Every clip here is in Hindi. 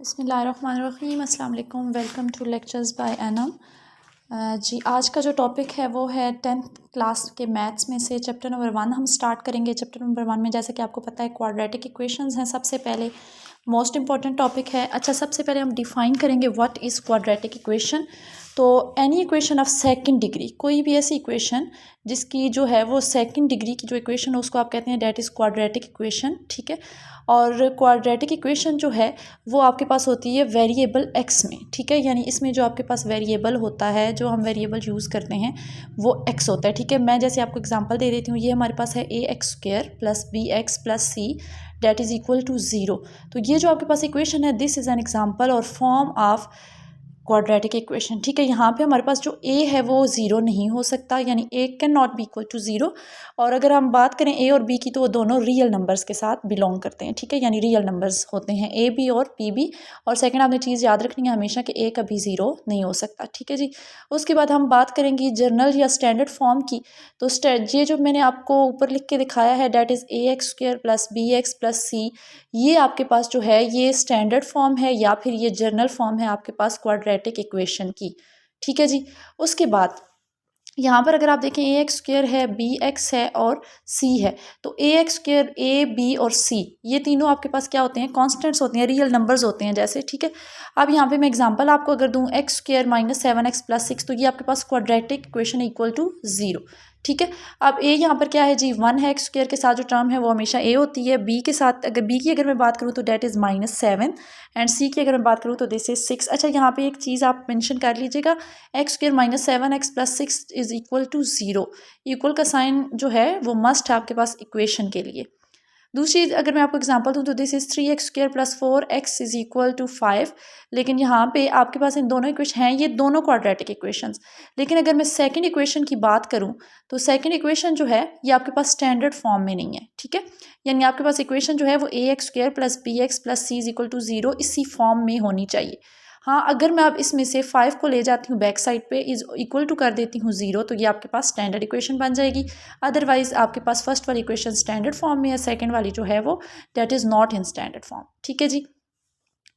बिस्मिल्लाहिर्रहमानिर्रहीम अस्सलाम वालेकुम। Welcome to lectures by Enam. जी आज का जो टॉपिक है वो है 10th क्लास के मैथ्स में से चैप्टर नंबर 1 हम स्टार्ट करेंगे। चैप्टर नंबर 1 में जैसे कि आपको पता है क्वाड्रेटिक इक्वेशंस हैं सबसे पहले, मोस्ट इंपॉर्टेंट टॉपिक है। अच्छा, सबसे पहले हम डिफ़ाइन करेंगे व्हाट इज़ क्वाड्रेटिक इक्वेशन। तो any equation of second degree, कोई भी ऐसी इक्वेशन जिसकी जो है वो सेकंड डिग्री की जो इक्वेशन है उसको आप कहते हैं डैट इज़ क्वाड्रेटिक इक्वेशन, ठीक है। और क्वाड्रेटिक इक्वेशन जो है वो आपके पास होती है वेरिएबल एक्स में, ठीक है। यानी इसमें जो आपके पास वेरिएबल होता है, जो हम वेरिएबल यूज़ करते हैं वो एक्स होता है, ठीक है। मैं जैसे आपको एग्जांपल दे देती हूँ, ये हमारे पास है A X square plus B X plus C that is equal to zero. तो ये जो आपके पास इक्वेशन है दिस इज़ एन एग्जांपल और फॉर्म ऑफ क्वाड्रेटिक इक्वेशन, ठीक है। यहाँ पे हमारे पास जो ए है वो ज़ीरो नहीं हो सकता, यानी A can not be equal to zero. और अगर हम बात करें ए और बी की तो वो दोनों रियल नंबर्स के साथ बिलोंग करते हैं, ठीक है। यानी रियल नंबर्स होते हैं ए बी और पी बी। और सेकंड आपने चीज़ याद रखनी है हमेशा कि ए कभी ज़ीरो नहीं हो सकता, ठीक है जी। उसके बाद हम बात करेंगे जर्नल या स्टैंडर्ड फॉर्म की। तो ये जो मैंने आपको ऊपर लिख के दिखाया है that is A X square plus B X plus C, ये आपके पास जो है ये स्टैंडर्ड फॉर्म है या फिर ये जर्नल फॉर्म है आपके पास क्वाड्रेटिक इक्वेशन की, ठीक है जी। उसके बाद यहाँ पर अगर आप देखें ए एक्स स्क्वेयर है, बी एक्स है और सी है, तो ए एक्स स्क्वेयर, ए बी और सी ये तीनों आपके पास क्या होते हैं, कॉन्स्टेंट्स होते हैं, रियल नंबर्स होते हैं जैसे, ठीक है। अब यहाँ पे मैं एग्जांपल आपको अगर दूँ x square minus 7x plus 6, तो ये आपके पास quadratic equation equal to zero, ठीक है। अब ए यहाँ पर क्या है जी, 1 है, एक्स स्क्वेयर के साथ जो टर्म है वो हमेशा ए होती है। बी के साथ अगर बी की अगर मैं बात करूँ तो डैट इज़ -7 एंड सी की अगर मैं बात करूँ तो दिस इज 6। अच्छा, यहाँ पे एक चीज़ आप मेंशन कर लीजिएगा, x square minus 7x plus 6 is equal to zero. Equal का साइन जो है वो मस्ट है आपके पास इक्वेशन के लिए। दूसरी अगर मैं आपको एग्जांपल दूँ तो this is 3x square plus 4x is equal to 5। लेकिन यहाँ पे आपके पास इन दोनों इक्वेशन हैं, ये दोनों क्वाड्रेटिक इक्वेशंस। लेकिन अगर मैं सेकंड इक्वेशन की बात करूँ तो सेकंड इक्वेशन जो है ये आपके पास स्टैंडर्ड फॉर्म में नहीं है, ठीक है। यानी आपके पास इक्वेशन जो है वो A X square plus B X plus C is equal to zero इसी फॉर्म में होनी चाहिए। हाँ, अगर मैं अब इसमें से 5 को ले जाती हूँ बैक साइड पे, इज इक्वल टू कर देती हूँ ज़ीरो, तो ये आपके पास स्टैंडर्ड इक्वेशन बन जाएगी। अदरवाइज आपके पास फर्स्ट वाली इक्वेशन स्टैंडर्ड फॉर्म में है, सेकंड वाली जो है वो that is not in standard form, ठीक है जी।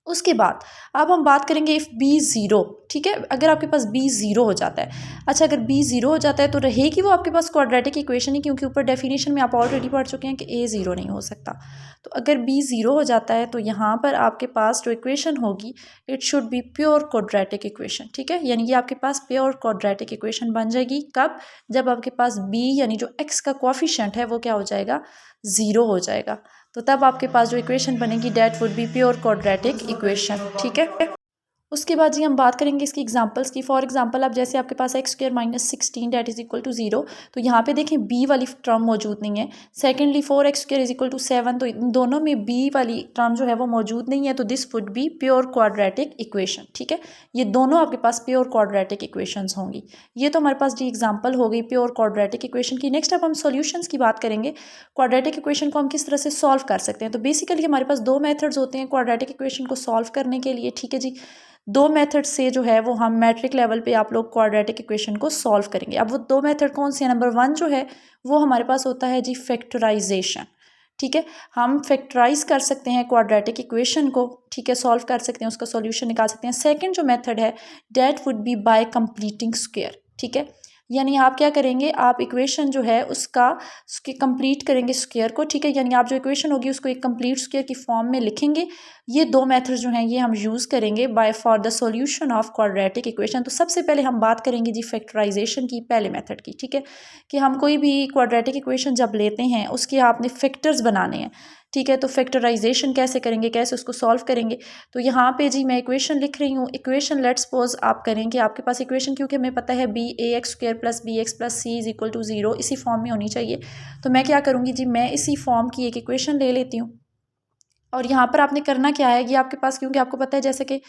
उसके बाद अब हम बात करेंगे इफ़ बी ज़ीरो, ठीक है। अगर आपके पास बी ज़ीरो हो जाता है, अच्छा अगर बी ज़ीरो हो जाता है तो रहेगी वो आपके पास क्वाड्रेटिक इक्वेशन ही, क्योंकि ऊपर डेफिनेशन में आप ऑलरेडी पढ़ चुके हैं कि ए ज़ीरो नहीं हो सकता। तो अगर बी ज़ीरो हो जाता है तो यहाँ पर आपके पास जो इक्वेशन होगी it should B pure quadratic equation, ठीक है। यानी ये आपके पास प्योर क्वाड्रेटिक इक्वेशन बन जाएगी कब, जब आपके पास बी यानी जो एक्स का कोएफिशिएंट है वो क्या हो जाएगा, ज़ीरो हो जाएगा। तो तब आपके पास जो इक्वेशन बनेगी that would be pure quadratic equation, ठीक है। उसके बाद जी हम बात करेंगे इसकी एग्जांपल्स की। फॉर एग्जांपल अब जैसे आपके पास X square minus 16 that is equal to zero, तो यहाँ पे देखें बी वाली टर्म मौजूद नहीं है। Secondly 4x square is equal to 7, तो इन दोनों में बी वाली टर्म जो है वो मौजूद नहीं है, तो this would be pure quadratic equation, ठीक है। ये दोनों आपके पास प्योर क्वाड्रेटिक इक्वेशंस होंगी। ये तो हमारे पास जी एग्जाम्पल हो गई प्योर क्वाड्रेटिक इक्वेशन की। नेक्स्ट अब हम सोल्यूशंस की बात करेंगे। क्वाड्रेटिक इक्वेशन को हम किस तरह से सॉल्व कर सकते हैं, तो बेसिकली हमारे पास दो मेथड्स होते हैं क्वाड्रेटिक इक्वेशन को सॉल्व करने के लिए, ठीक है जी। दो मेथड से जो है वो हम मैट्रिक लेवल पे आप लोग क्वाड्रेटिक इक्वेशन को सॉल्व करेंगे। अब वो दो मेथड कौन से हैं, नंबर 1 जो है वो हमारे पास होता है जी फैक्टराइजेशन, ठीक है। हम फैक्टराइज कर सकते हैं क्वाड्रेटिक इक्वेशन को, ठीक है, सॉल्व कर सकते हैं, उसका सॉल्यूशन निकाल सकते हैं। सेकंड जो मेथड है that would be bye completing square, ठीक है। यानी आप क्या करेंगे, आप इक्वेशन जो है उसके कंप्लीट करेंगे स्क्वायर को, ठीक है। यानी आप जो इक्वेशन होगी उसको एक कंप्लीट स्क्वायर की फॉर्म में लिखेंगे। ये दो मेथड जो हैं ये हम यूज़ करेंगे by for the solution of quadratic equation. तो सबसे पहले हम बात करेंगे जी फैक्टराइजेशन की, पहले मेथड की, ठीक है। कि हम कोई भी क्वाड्रेटिक इक्वेशन जब लेते हैं उसके आपने फैक्टर्स बनाने हैं, ठीक है। तो फैक्टराइजेशन कैसे करेंगे, कैसे उसको सॉल्व करेंगे, तो यहाँ पे जी मैं इक्वेशन लिख रही हूँ। इक्वेशन लेट्स सपोज आप करें कि आपके पास इक्वेशन, क्योंकि हमें पता है B A X square plus B X plus C is equal to zero इसी फॉर्म में होनी चाहिए। तो मैं क्या करूँगी जी, मैं इसी फॉर्म की एक इक्वेशन ले लेती हूँ। और यहाँ पर आपने करना क्या है, ये आपके पास, क्योंकि आपको पता है जैसे कि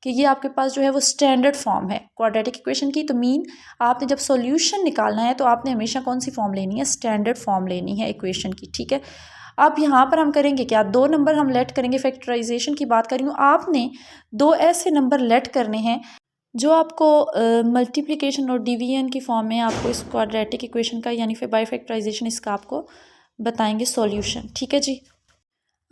ये आपके पास जो है वो स्टैंडर्ड फॉर्म है क्वाड्रेटिक इक्वेशन की, तो मीन आपने जब सॉल्यूशन निकालना है तो आपने हमेशा कौन सी फॉर्म लेनी है, स्टैंडर्ड फॉर्म लेनी है इक्वेशन की, ठीक है। अब यहाँ पर हम करेंगे क्या, दो नंबर हम लेट करेंगे। फैक्टराइजेशन की बात कर रही हूँ, आपने दो ऐसे नंबर लेट करने हैं जो आपको मल्टीप्लिकेशन और डिवीजन की फॉर्म में आपको इस क्वाड्रेटिक इक्वेशन का यानी फिर बाय फैक्टराइजेशन इसका आपको बताएंगे सॉल्यूशन, ठीक है जी।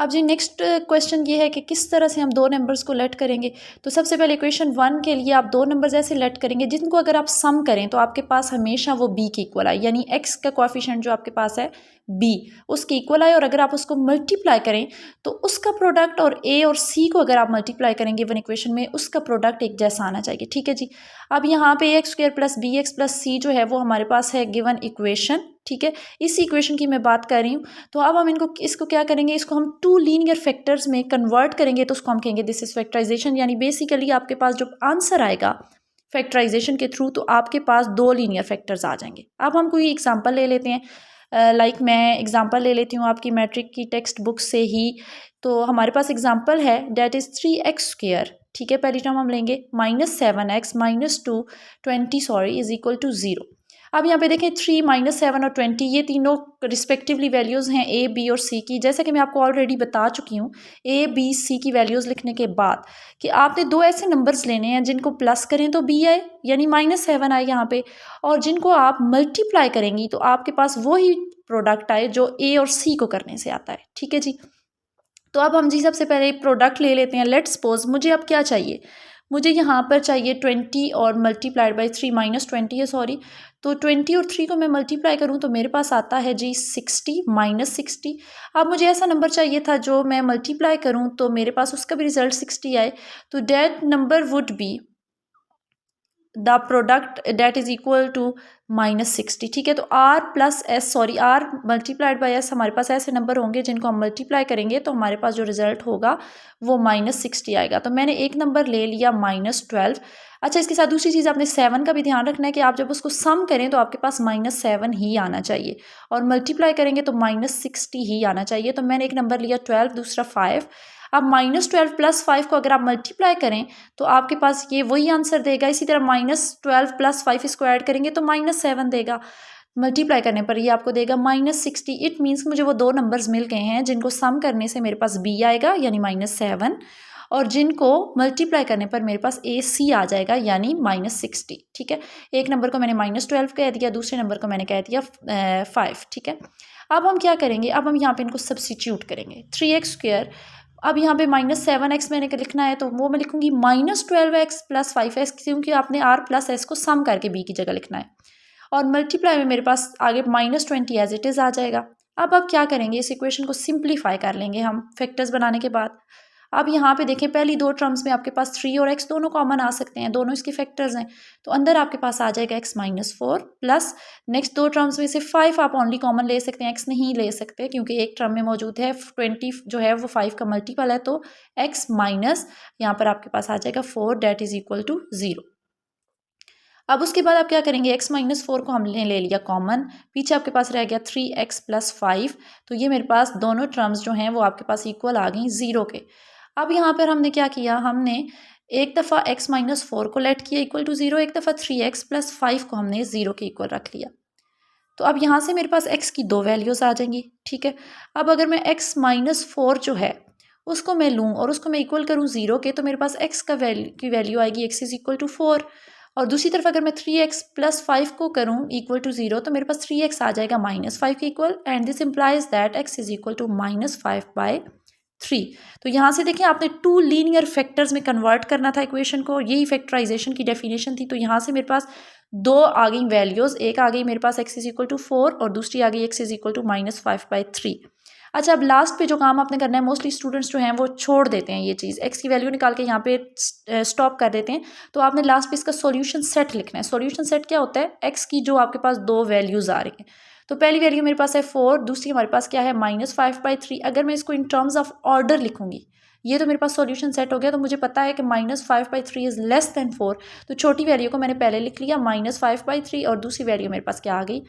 अब जी नेक्स्ट क्वेश्चन ये है कि किस तरह से हम दो नंबर्स को लेट करेंगे। तो सबसे पहले इक्वेशन 1 के लिए आप दो नंबर्स ऐसे लेट करेंगे जिनको अगर आप सम करें तो आपके पास हमेशा वो b के इक्वल आए, यानी x का कोएफिशिएंट जो आपके पास है b उसके इक्वल आए, और अगर आप उसको मल्टीप्लाई करें तो उसका प्रोडक्ट और a और c को अगर आप मल्टीप्लाई करेंगे वन इक्वेशन में, उसका प्रोडक्ट एक जैसा आना चाहिए। ठीक है जी। अब यहाँ पे a² plus B X plus c जो है वो हमारे पास है गिवन इक्वेशन। ठीक है, इस इक्वेशन की मैं बात कर रही हूँ। तो अब हम इसको क्या करेंगे, इसको हम टू लीनियर फैक्टर्स में कन्वर्ट करेंगे, तो उसको हम कहेंगे दिस इज फैक्टराइजेशन। यानी बेसिकली आपके पास जो आंसर आएगा फैक्टराइजेशन के थ्रू, तो आपके पास दो लीनियर फैक्टर्स आ जाएंगे। अब हम कोई एग्जांपल ले लेते हैं, मैं एग्जांपल ले लेती हूँ आपकी मैट्रिक की टेक्स्ट बुक से ही। तो हमारे पास एग्जांपल है डेट इज़ 3x²। ठीक है, पहली टर्म हम लेंगे -7x -2 इज इक्वल टू 0। अब यहाँ पे देखें 3 -7 और 20 ये तीनों रिस्पेक्टिवली वैल्यूज़ हैं a b और c की। जैसे कि मैं आपको ऑलरेडी बता चुकी हूँ a b c की वैल्यूज़ लिखने के बाद कि आपने दो ऐसे नंबर्स लेने हैं जिनको प्लस करें तो b आए, यानी -7 आए यहाँ पे, और जिनको आप मल्टीप्लाई करेंगी तो आपके पास वही प्रोडक्ट आए जो a और c को करने से आता है। ठीक है जी। तो अब हम जी सबसे पहले प्रोडक्ट ले लेते हैं। लेट्स सपोज मुझे अब क्या चाहिए, मुझे यहाँ पर चाहिए 20 और मल्टीप्लाइड बाई 3 -20 है सॉरी। तो 20 और 3 को मैं मल्टीप्लाई करूँ तो मेरे पास आता है जी 60 -60। अब मुझे ऐसा नंबर चाहिए था जो मैं मल्टीप्लाई करूँ तो मेरे पास उसका भी रिजल्ट 60 आए। तो that number would be the product that is equal to -60। ठीक है, तो R मल्टीप्लाइड बाई एस हमारे पास ऐसे नंबर होंगे जिनको हम मल्टीप्लाई करेंगे तो हमारे पास जो रिजल्ट होगा वो -60 आएगा। तो मैंने एक नंबर ले लिया -12। अच्छा, इसके साथ दूसरी चीज़ आपने 7 का भी ध्यान रखना है कि आप जब उसको सम करें तो आपके पास -7 ही आना चाहिए, और मल्टीप्लाई करेंगे तो -60 ही आना चाहिए। तो मैंने एक नंबर लिया 12, दूसरा 5। अब -12 प्लस 5 को अगर आप मल्टीप्लाई करें तो आपके पास ये वही आंसर देगा। इसी तरह -12 प्लस 5 इसको ऐड करेंगे तो -7 देगा। मल्टीप्लाई करने पर ये आपको देगा -60। इट मीन्स मुझे वो दो नंबर्स मिल गए हैं जिनको सम करने से मेरे पास b आएगा यानी -7, और जिनको मल्टीप्लाई करने पर मेरे पास AC आ जाएगा यानी -60। ठीक है, एक नंबर को मैंने -12 कह दिया, दूसरे नंबर को मैंने कह दिया 5। ठीक है, अब हम क्या करेंगे, अब हम यहाँ पे इनको सब्सिट्यूट करेंगे। 3x², अब यहाँ पे -7x मैंने लिखना है तो वो मैं लिखूंगी -12x प्लस 5x, क्योंकि आपने r प्लस s को सम करके b की जगह लिखना है, और मल्टीप्लाई में मेरे पास आगे -20 एज इट इज़ आ जाएगा। अब क्या करेंगे, इस इक्वेशन को सिंप्लीफाई कर लेंगे हम फैक्टर्स बनाने के बाद। अब यहाँ पे देखें पहली दो टर्म्स में आपके पास 3 और x दोनों कॉमन आ सकते हैं, दोनों इसके फैक्टर्स हैं, तो अंदर आपके पास आ जाएगा x -4 प्लस नेक्स्ट दो टर्म्स में से 5 आप ओनली कॉमन ले सकते हैं, x नहीं ले सकते क्योंकि एक टर्म में मौजूद है 20 जो है वो 5 का मल्टीपल है, तो x माइनस यहाँ पर आपके पास आ जाएगा 4 डेट इज इक्वल टू 0। अब उसके बाद आप क्या करेंगे, x -4 को हमने ले लिया कॉमन, पीछे आपके पास रह गया 3x प्लस 5। तो ये मेरे पास दोनों टर्म्स जो हैं वो आपके पास इक्वल आ गई 0 के। अब यहाँ पर हमने क्या किया, हमने एक दफ़ा x -4 को लेट किया इक्वल टू 0, एक दफ़ा 3x प्लस 5 को हमने 0 के इक्वल रख लिया। तो अब यहाँ से मेरे पास x की दो वैल्यूज़ आ जाएंगी। ठीक है, अब अगर मैं x -4 जो है उसको मैं लूँ और उसको मैं इक्वल करूँ 0 के, तो मेरे पास x की वैल्यू आएगी x इज इक्वल टू 4, और दूसरी तरफ अगर मैं 3x प्लस 5 को करूँ इक्वल टू 0 तो मेरे पास 3x आ जाएगा -5 के equal, and this implies that x is equal to -5/3। तो यहाँ से देखिए आपने टू लीनियर फैक्टर्स में कन्वर्ट करना था इक्वेशन को, यही फैक्टराइजेशन की डेफिनेशन थी। तो यहाँ से मेरे पास दो आ गई वैल्यूज़, एक आ गई मेरे पास x इज इक्वल टू 4 और दूसरी आ गई x इज इक्वल टू -5/3। अच्छा, अब लास्ट पे जो काम आपने करना है, मोस्टली स्टूडेंट्स जो हैं वो छोड़ देते हैं ये चीज़, x की वैल्यू निकाल के यहाँ पे स्टॉप कर देते हैं। तो आपने लास्ट पे इसका सॉल्यूशन सेट लिखना है। सॉल्यूशन सेट क्या होता है, x की जो आपके पास दो वैल्यूज़ आ रही हैं, तो पहली वैल्यू मेरे पास है 4, दूसरी हमारे पास क्या है -5/3। अगर मैं इसको इन टर्म्स ऑफ ऑर्डर लिखूंगी, ये तो मेरे पास सॉल्यूशन सेट हो गया। तो मुझे पता है कि -5/3 इज़ लेस देन 4, तो छोटी वैल्यू को मैंने पहले लिख लिया -5/3 और दूसरी वैल्यू मेरे पास क्या आ गई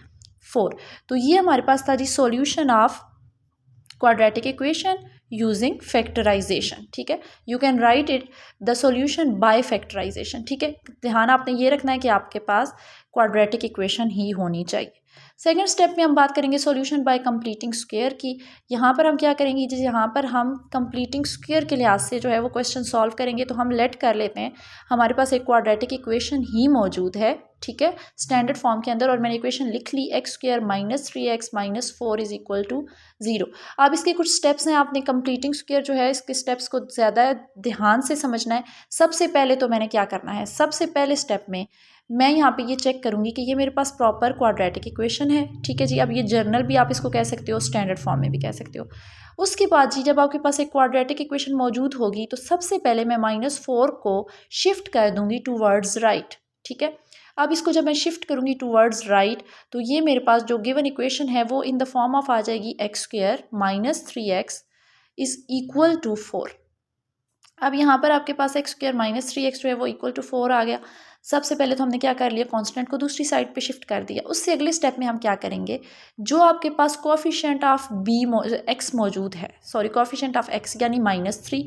4। तो ये हमारे पास था जी solution of quadratic equation using factorization। ठीक है, you can write it the solution by factorization। ठीक है, ध्यान आपने ये रखना है कि आपके पास क्वाड्रेटिक इक्वेशन ही होनी चाहिए। सेकंड स्टेप में हम बात करेंगे सॉल्यूशन बाय कंप्लीटिंग स्क्वायर की। यहाँ पर हम क्या करेंगे जी, यहाँ पर हम कंप्लीटिंग स्क्वायर के लिहाज से जो है वो क्वेश्चन सॉल्व करेंगे। तो हम लेट कर लेते हैं हमारे पास एक क्वाड्रेटिक इक्वेशन ही मौजूद है, ठीक है, स्टैंडर्ड फॉर्म के अंदर, और मैंने इक्वेशन लिख ली X square minus 3x minus 4 is equal to 0। अब इसके कुछ स्टेप्स हैं, आपने कंप्लीटिंग स्क्वायर जो है इसके स्टेप्स को ज़्यादा ध्यान से समझना है। सबसे पहले तो मैंने क्या करना है, सबसे पहले स्टेप में मैं यहाँ पे ये चेक करूँगी कि ये मेरे पास प्रॉपर क्वाड्रेटिक इक्वेशन है, ठीक है जी। अब ये जर्नल भी आप इसको कह सकते हो, स्टैंडर्ड फॉर्म में भी कह सकते हो। उसके बाद जी जब आपके पास एक क्वाड्रेटिक इक्वेशन मौजूद होगी तो सबसे पहले मैं -4 को शिफ्ट कर दूंगी टूवर्ड्स राइट, ठीक है। अब इसको जब मैं शिफ्ट करूंगी टूवर्ड्स राइट तो ये मेरे पास जो गिवन इक्वेशन है वो इन द फॉर्म ऑफ आ जाएगी x square minus 3x is equal to 4। अब यहाँ पर आपके पास एक्स स्क्वायर माइनस 3x जो है वो इक्वल टू 4 आ गया। सबसे पहले तो हमने क्या कर लिया, कांस्टेंट को दूसरी साइड पे शिफ्ट कर दिया। उससे अगले स्टेप में हम क्या करेंगे, जो आपके पास कोएफिशिएंट ऑफ एक्स मौजूद है, सॉरी कोएफिशिएंट ऑफ एक्स यानी -3,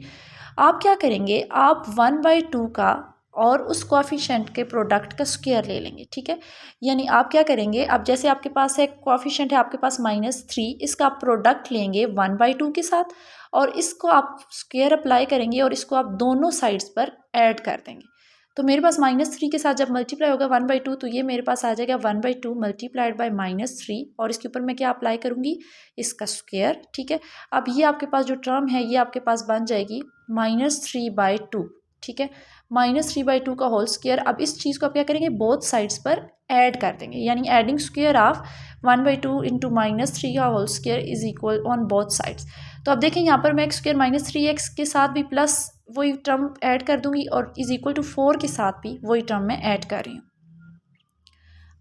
आप क्या करेंगे, आप 1/2 का और उस कोएफिशिएंट के प्रोडक्ट का स्क्वायर ले लेंगे, ठीक है। यानी आप क्या करेंगे, अब जैसे आपके पास एक कोएफिशिएंट है आपके पास -3, इसका आप प्रोडक्ट लेंगे 1/2 के साथ और इसको आप स्क्वायर अप्लाई करेंगे और इसको आप दोनों साइड्स पर ऐड कर देंगे। तो मेरे पास -3 के साथ जब मल्टीप्लाई होगा 1/2 तो ये मेरे पास आ जाएगा 1/2 मल्टीप्लाइड बाय -3 और इसके ऊपर मैं क्या अप्लाई करूँगी, इसका स्क्वायर, ठीक है। अब ये आपके पास जो टर्म है ये आपके पास बन जाएगी -3/2, ठीक है, -3/2 का होल स्क्वायर। अब इस चीज़ को आप क्या करेंगे, बोथ साइड्स पर ऐड कर देंगे, यानी एडिंग स्क्वायर ऑफ 1/2 इंटू -3 का whole square is equal on both sides. तो अब देखें यहाँ पर मैं एक्स स्क्वायर -3x के साथ भी प्लस वही टर्म ऐड कर दूंगी और इज इक्वल टू 4 के साथ भी वही टर्म मैं ऐड कर रही हूँ।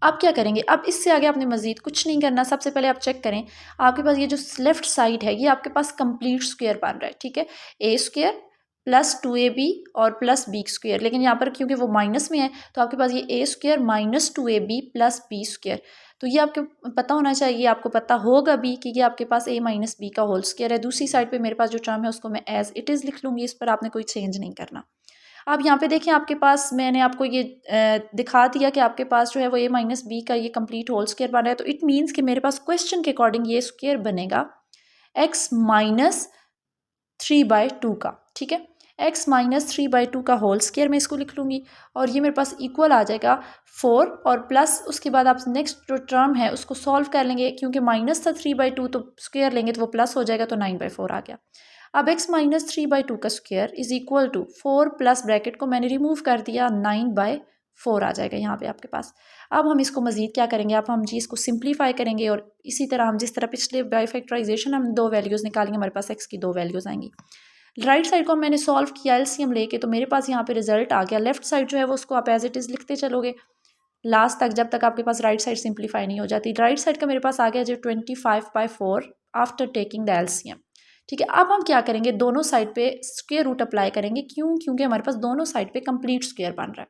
अब क्या करेंगे, अब इससे आगे आपने मजीद कुछ नहीं करना। सबसे पहले आप चेक करें आपके पास ये जो लेफ्ट साइड है ये आपके पास कंप्लीट स्क्वायर बन रहा है, ठीक है, ए स्क्वायर प्लस 2ab और प्लस बी स्क्वायर, लेकिन यहाँ पर क्योंकि वो माइनस में है तो आपके पास ये A square minus 2ab plus B square. तो ये आपको पता होना चाहिए, आपको पता होगा भी कि ये आपके पास a माइनस बी का होल स्क्वायर है। दूसरी साइड पे मेरे पास जो टर्म है उसको मैं एज इट इज़ लिख लूँगी, इस पर आपने कोई चेंज नहीं करना। अब यहाँ पे देखें आपके पास मैंने आपको ये दिखा दिया कि आपके पास जो है वो a माइनस बी का ये कंप्लीट होल स्क्वायर बन रहा है। तो इट मीन्स कि मेरे पास क्वेश्चन के अकॉर्डिंग ये स्क्वायर बनेगा x माइनस 3/2 का, ठीक है, x माइनस 3/2 का होल स्क्वायर मैं इसको लिख लूँगी और ये मेरे पास इक्वल आ जाएगा 4 और प्लस उसके बाद आप नेक्स्ट जो टर्म है उसको सॉल्व कर लेंगे, क्योंकि माइनस था 3/2 तो स्क्वायर लेंगे तो वो प्लस हो जाएगा, तो 9/4 आ गया। अब x माइनस 3/2 का square is equal to 4 plus bracket को मैंने रिमूव कर दिया, 9/4 आ जाएगा यहाँ पे आपके पास। अब हम इसको मजीद क्या करेंगे, अब हम जी इसको सिंप्लीफाई करेंगे और इसी तरह हम जिस तरह पिछले बाय फैक्टराइजेशन हम 2 वैल्यूज़ निकालेंगे, हमारे पास x की 2 वैल्यूज़ आएंगी। राइट साइड को मैंने सॉल्व किया एलसीएम लेके, तो मेरे पास यहाँ पे रिजल्ट आ गया। लेफ्ट साइड जो है वो उसको आप एज इट इज़ लिखते चलोगे लास्ट तक, जब तक आपके पास राइट साइड सिंप्लीफाई नहीं हो जाती। राइट साइड का मेरे पास आ गया जो 25/4 आफ्टर टेकिंग द एलसीएम, ठीक है। अब हम क्या करेंगे, दोनों साइड पे स्क्वायर रूट अप्लाई करेंगे, क्यों, क्योंकि हमारे पास दोनों साइड पे कंप्लीट स्क्वायर बन रहा है।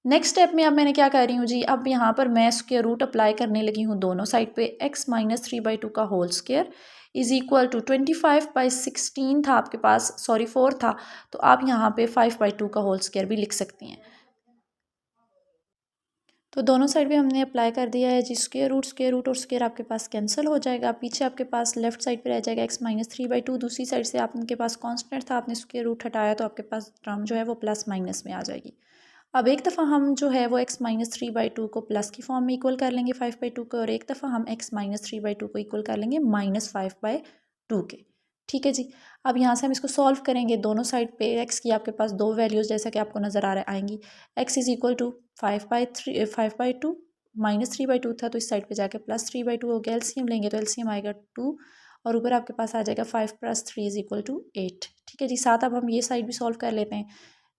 नेक्स्ट स्टेप में अब मैंने क्या कर रही हूँ जी, अब यहाँ पर मैं स्क्वायर रूट अप्लाई करने लगी हूँ दोनों साइड पे। x माइनस 3/2 का whole square is equal to 25/16 था आपके पास, सॉरी 4 था, तो आप यहाँ पे 5/2 का होल स्क्वायर भी लिख सकती हैं। तो दोनों साइड पे हमने अप्लाई कर दिया है जी। स्क्वायर रूट और स्क्वायर आपके पास कैंसिल हो जाएगा। पीछे आपके पास लेफ्ट साइड पे रह जाएगा x माइनस 3/2। दूसरी साइड से आपके पास कांस्टेंट था, आपने स्क्वायर रूट हटाया तो आपके पास टर्म जो है वो प्लस माइनस में आ जाएगी। अब एक दफ़ा हम जो है वो x माइनस 3/2 को प्लस की फॉर्म में इक्वल कर लेंगे 5/2 को, और एक दफ़ा हम x माइनस 3/2 को इक्वल कर लेंगे -5/2 के, ठीक है जी। अब यहाँ से हम इसको सॉल्व करेंगे, दोनों साइड पे x की आपके पास 2 वैल्यूज़ जैसा कि आपको नज़र आ रहा है आएंगी। x इज़ इक्वल टू 5/2 -3/2 था, तो इस साइड पे जाके +3/2 हो गया। एलसीएम लेंगे तो एलसीएम आएगा 2 और ऊपर आपके पास आ जाएगा 5 + 3 इज इक्वल टू 8, ठीक है जी। साथ अब हम ये साइड भी सॉल्व कर लेते हैं।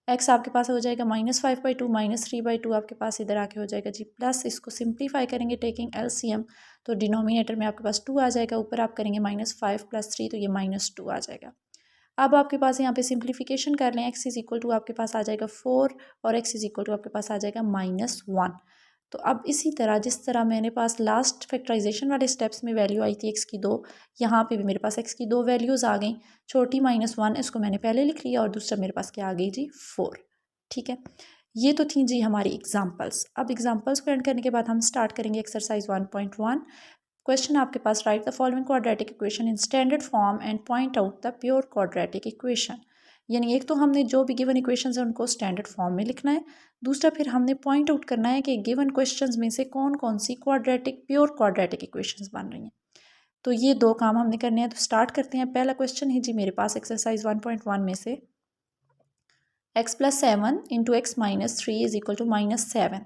x आपके पास हो जाएगा -5/2 -3/2 आपके पास इधर आके हो जाएगा जी प्लस, इसको सिंप्लीफाई करेंगे टेकिंग एलसीएम, तो डिनोमिनेटर में आपके पास 2 आ जाएगा, ऊपर आप करेंगे -5 + 3 तो ये -2 आ जाएगा। अब आपके पास यहाँ पे सिंप्लीफिकेशन कर लें, x इज़ इक्वल टू आपके पास आ जाएगा 4 और x इज़ इक्वल टू आपके पास आ जाएगा -1। तो अब इसी तरह जिस तरह मैंने पास लास्ट फैक्टराइजेशन वाले स्टेप्स में वैल्यू आई थी x की 2, यहाँ पे भी मेरे पास x की 2 वैल्यूज़ आ गई। छोटी -1 इसको मैंने पहले लिख लिया और दूसरा मेरे पास क्या आ गई जी 4, ठीक है। ये तो थी जी हमारी एग्जांपल्स। अब एग्जांपल्स को एंड करने के बाद हम स्टार्ट करेंगे एक्सरसाइज 1.1। क्वेश्चन आपके पास, write the following quadratic equation in standard form and point out the pure quadratic equation. यानी एक तो हमने जो भी गिवन इक्वेशंस हैं उनको स्टैंडर्ड फॉर्म में लिखना है, दूसरा फिर हमने पॉइंट आउट करना है कि गिवन क्वेश्चंस में से कौन कौन सी क्वाड्रेटिक प्योर क्वाड्रेटिक इक्वेशंस बन रही हैं। तो ये दो काम हमने करने हैं। तो स्टार्ट करते हैं। पहला क्वेश्चन है जी मेरे पास एक्सरसाइज 1.1 में से, x+7 into x-3 is equal to -7।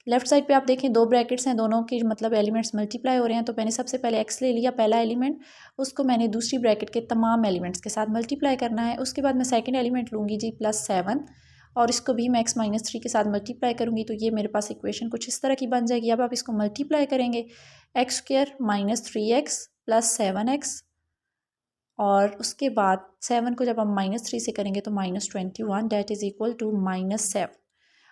Left side पे आप देखें दो ब्रैकेट्स हैं, दोनों की मतलब एलिमेंट्स मल्टीप्लाई हो रहे हैं। तो मैंने सबसे पहले x ले लिया पहला एलिमेंट, उसको मैंने दूसरी ब्रैकेट के तमाम एलिमेंट्स के साथ मल्टीप्लाई करना है। उसके बाद मैं सेकंड एलिमेंट लूँगी जी +7 और इसको भी मैं x-3 के साथ मल्टीप्लाई करूँगी। तो ये मेरे पास इक्वेशन कुछ इस तरह की बन जाएगी। अब आप इसको मल्टीप्लाई करेंगे, x² -3x + 7x और उसके बाद 7 को जब हम -3 से करेंगे तो -21 डैट इज़ इक्वल टू -7।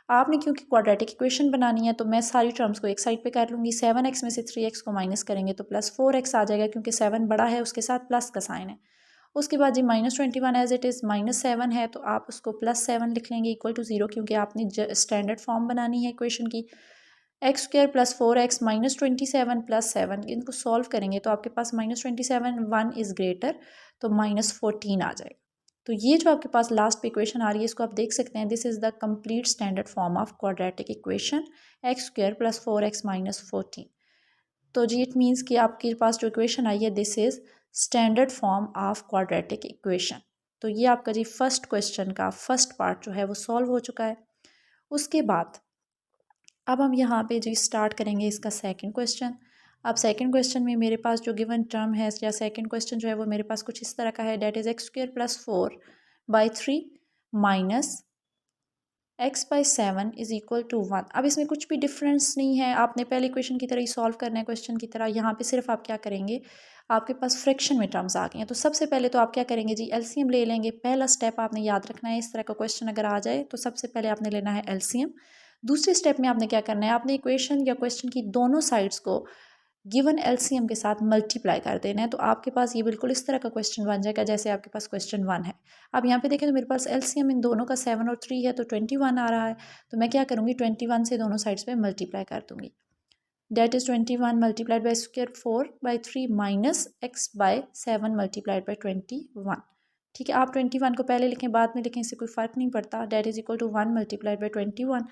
आपने क्योंकि क्वाड्रेटिक इक्वेशन बनानी है तो मैं सारी टर्म्स को एक साइड पे कर लूँगी। 7x में से 3x को माइनस करेंगे तो +4x आ जाएगा, क्योंकि 7 बड़ा है उसके साथ प्लस का साइन है। उसके बाद जी -21 एज इट इज़ -7 है तो आप उसको +7 लिख लेंगे इक्वल टू 0, क्योंकि आपने स्टैंडर्ड फॉर्म बनानी है इक्वेशन की। x² + 4x -27 + 7, इनको सॉल्व करेंगे तो आपके पास -27 1 इज़ ग्रेटर तो -14 आ जाएगा। तो ये जो आपके पास लास्ट पे इक्वेशन आ रही है इसको आप देख सकते हैं, this is the complete standard form of quadratic equation x² + 4x -14। तो जी इट मीन्स कि आपके पास जो इक्वेशन आई है this is standard form of quadratic equation. तो ये आपका जी फर्स्ट क्वेश्चन का फर्स्ट पार्ट जो है वो सॉल्व हो चुका है। उसके बाद अब हम यहाँ पे जी स्टार्ट करेंगे इसका सेकंड क्वेश्चन। अब सेकंड क्वेश्चन में मेरे पास जो गिवन टर्म है या सेकंड क्वेश्चन जो है वो मेरे पास कुछ इस तरह का है, that is x² + 4/3 minus x/7 is equal to 1। अब इसमें कुछ भी डिफरेंस नहीं है, आपने पहले क्वेश्चन की तरह ही सॉल्व करना है क्वेश्चन की तरह। यहाँ पे सिर्फ आप क्या करेंगे, आपके पास फ्रैक्शन में टर्म्स आ गए हैं तो सबसे पहले तो आप क्या करेंगे जी एलसीएम ले लेंगे। पहला स्टेप आपने याद रखना है, इस तरह का क्वेश्चन अगर आ जाए तो सबसे पहले आपने लेना है एलसीएम। दूसरे स्टेप में आपने क्या करना है, आपने इक्वेशन या क्वेश्चन की दोनों साइड्स को गिवन एलसीएम के साथ मल्टीप्लाई कर देना है। तो आपके पास ये बिल्कुल इस तरह का क्वेश्चन बन जाएगा जैसे आपके पास क्वेश्चन 1 है। अब यहाँ पे देखें तो मेरे पास एलसीएम इन दोनों का 7 और 3 है तो 21 आ रहा है। तो मैं क्या करूँगी 21 से दोनों साइड्स पे मल्टीप्लाई कर दूँगी। That is 21 multiplied by square 4/3 minus x/7 multiplied by 21। ठीक है, आप 21 को पहले लिखें बाद में लिखें इससे कोई फ़र्क नहीं पड़ता। That is equal to 1 multiplied by 21।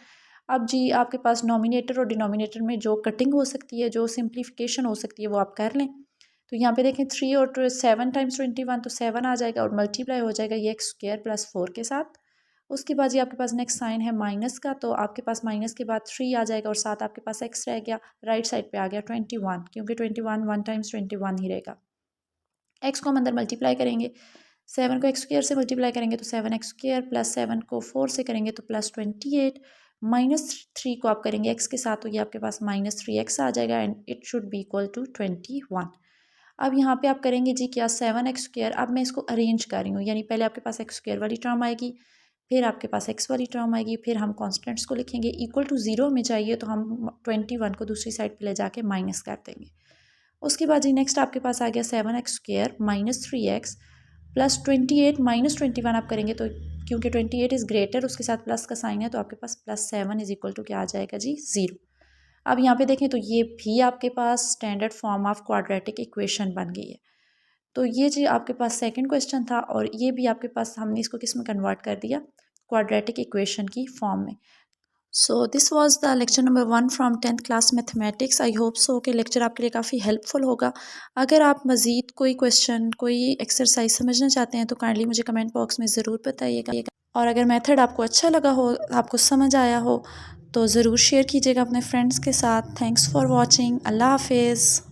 अब जी आपके पास नॉमिनेटर और डिनोमिनेटर में जो कटिंग हो सकती है, जो सिंप्लीफिकेशन हो सकती है वो आप कर लें। तो यहाँ पे देखें 3 और 7 टाइम्स 21 तो 7 आ जाएगा और मल्टीप्लाई हो जाएगा ये x² + 4 के साथ। उसके बाद ये आपके पास नेक्स्ट साइन है माइनस का, तो आपके पास माइनस के बाद 3 आ जाएगा और साथ आपके पास x रह गया। राइट साइड पे आ गया 21, क्योंकि 21 1 टाइम्स 21 ही रहेगा। x को हम अंदर मल्टीप्लाई करेंगे, 7 को x² से मल्टीप्लाई करेंगे तो 7x² + 7 को 4 से करेंगे तो +28 -3 को आप करेंगे x के साथ तो ये आपके पास -3x आ जाएगा and it should be equal to 21। अब यहाँ पे आप करेंगे जी क्या 7x²। अब मैं इसको अरेंज कर रही हूँ, यानी पहले आपके पास x² वाली टर्म आएगी, फिर आपके पास x वाली टर्म आएगी, फिर हम कॉन्स्टेंट्स को लिखेंगे। इक्वल टू 0 में चाहिए तो हम 21 को दूसरी साइड पे ले जाके माइनस कर देंगे। उसके बाद जी नेक्स्ट आपके पास आ गया 7x² -3x + 28 -21 आप करेंगे तो क्योंकि 28 इज़ ग्रेटर उसके साथ प्लस का साइन है तो आपके पास +7 इज़ इक्वल टू क्या आ जाएगा जी 0। अब यहाँ पे देखें तो ये भी आपके पास standard form of quadratic equation बन गई है। तो ये जी आपके पास सेकंड क्वेश्चन था और ये भी आपके पास हमने इसको किस में कन्वर्ट कर दिया, क्वाड्रेटिक इक्वेशन की फॉर्म में। So this was the lecture number 1 from 10th class mathematics. I hope so कि लेक्चर आपके लिए काफ़ी हेल्पफुल होगा। अगर आप मज़ीद कोई क्वेश्चन कोई एक्सरसाइज समझना चाहते हैं तो काइंडली मुझे कमेंट बॉक्स में ज़रूर बताइएगा। और अगर मेथड आपको अच्छा लगा हो, आपको समझ आया हो तो ज़रूर शेयर कीजिएगा अपने फ्रेंड्स के साथ। Thanks for watching. अल्लाह हाफिज़।